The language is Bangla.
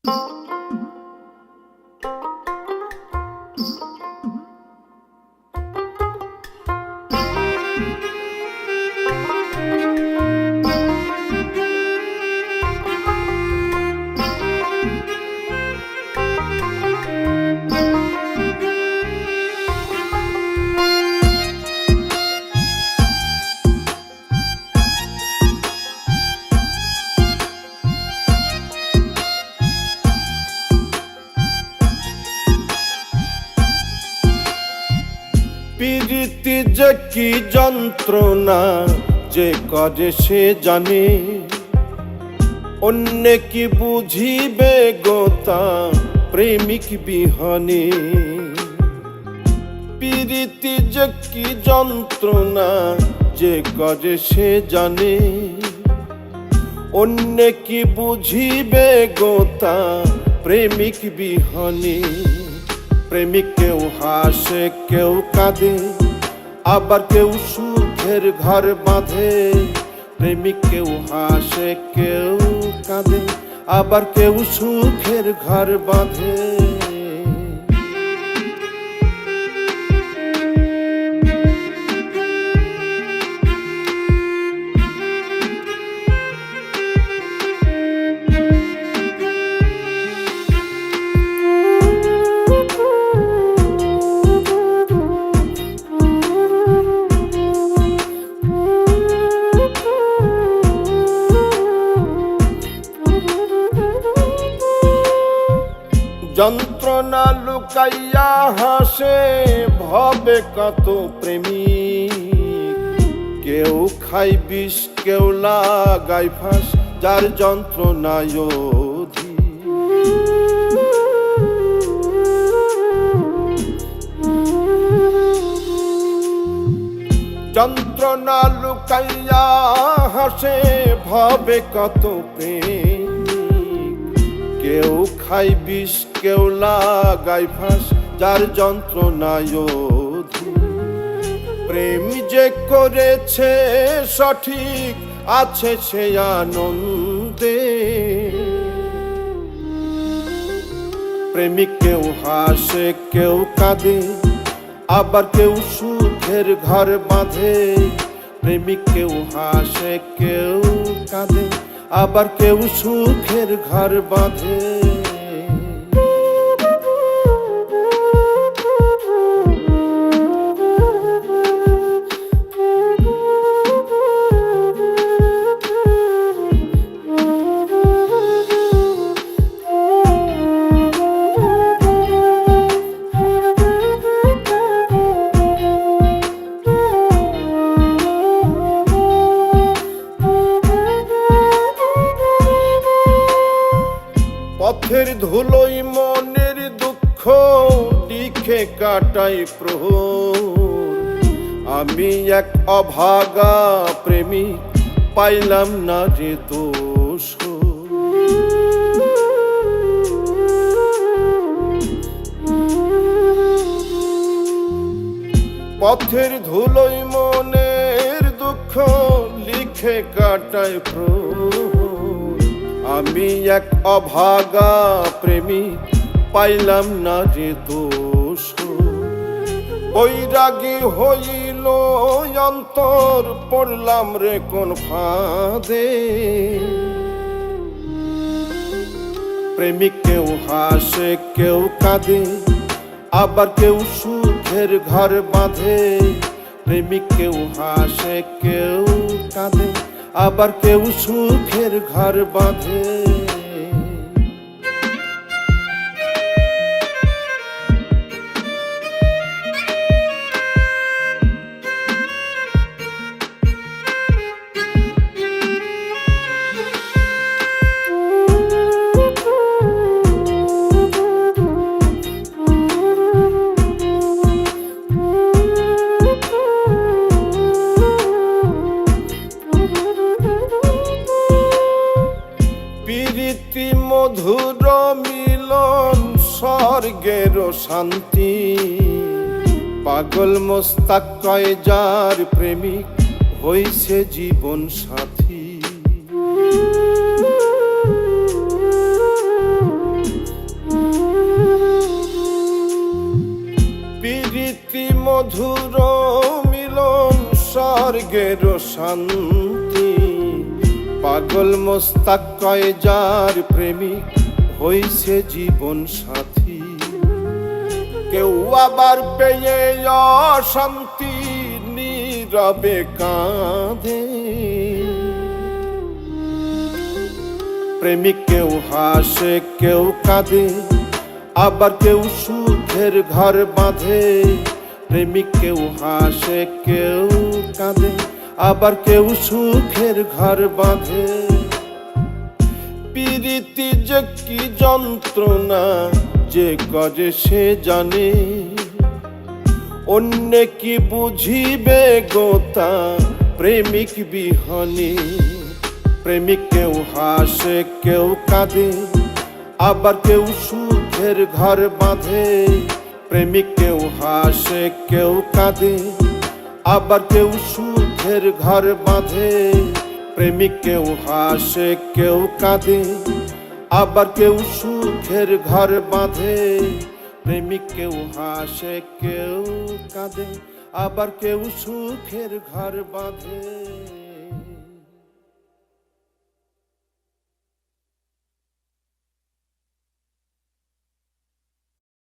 প্রীতি যে কি যন্ত্রণা যে করে সে জানে, অন্য কি বুঝিবে গোতা প্রেমিক বিহনে। প্রীতি যে কি যন্ত্রণা যে করে সে জানে, অন্য কি বুঝিবে গোতা প্রেমিক বিহনে। প্রেমিক কেউ হাসে কেউ কাঁদে, আবার কেউ সুখের ঘর বাঁধে। প্রেমিক কেউ হাসে কেউ কাঁদে, আবার কেউ সুখের ঘর বাঁধে। যন্ত্রণা লুকাইয়া হাসে ভবে কত প্রেমিক, কেউ খাই বিষ কেউ লাগাই ফাঁস, যার যন্ত্রণায় অধিক। যন্ত্রণা লুকাইয়া হাসে ভবে কত প্রেমিক, কেউ খাই বিষ কেউ লাগাই ফাঁস, যার যন্ত্রণায় অধিক। প্রেম যে করেছে সঠিক আছে সে আনন্দে। প্রেমিক কেউ হাসে কেউ কাঁদে, আবার কেউ সুখের ঘর বাঁধে। প্রেমিক কেউ হাসে কেউ কাঁদে, আবার কেউ সুখের ঘর বাঁধে। পথের ধুলোই মনের দুঃখ লিখে কাটাই প্রহর। আমি এক অভাগা প্রেমিক পাইলাম না রে দোষ। পথের ধুলোই মনের দুঃখ লিখে কাটাই প্রহর। আমি এক অভাগা প্রেমিক পাইলাম না রে দোষ। বৈরাগী হইল অন্তর পড়লাম রে কোন ফাঁদে। প্রেমিক কেউ হাসে কেউ কাঁদে, আবার কেউ সুখের ঘর বাঁধে। প্রেমিক কেউ হাসে কেউ কাঁদে, আবার কেউ সুখের ঘর বাঁধে। প্রীতি মধুর মিলন স্বর্গের শান্তি। পাগল মোস্তাক কয় যার প্রেমিক হইছে জীবন সাথী। মধুর মিলন স্বর্গের শান্তি। পাগল মোস্তাক কয় যার প্রেমিক হইছে জীবন সাথী। কেউ আবার পেয়ে অশান্তি নীরবে কাঁদে। প্রেমিক কেউ হাসে কেউ কাঁদে, আবার কেউ সুখের ঘর বাঁধে। প্রেমিক কেউ হাসে কেউ কাঁদে, আবার কেউ সুখের ঘর বাঁধে। প্রীতি যে কি যন্ত্রণা যে করে সে জানে, অন্য কি বুঝিবে গোতা প্রেমিক বিহনে। প্রেমিক কেউ হাসে কেউ কাঁদে, আবার কেউ সুখের ঘর বাঁধে। প্রেমিক কেউ হাসে কেউ কাঁদে, আবার কেউ সুখের ঘর বাঁধে। প্রেমিক কেউ হাসে কেউ কাঁদে, আবার কেউ সুখের ঘর বাঁধে। প্রেমিক কেউ হাসে কেউ কাঁদে, আবার কেউ সুখের ঘর বাঁধে।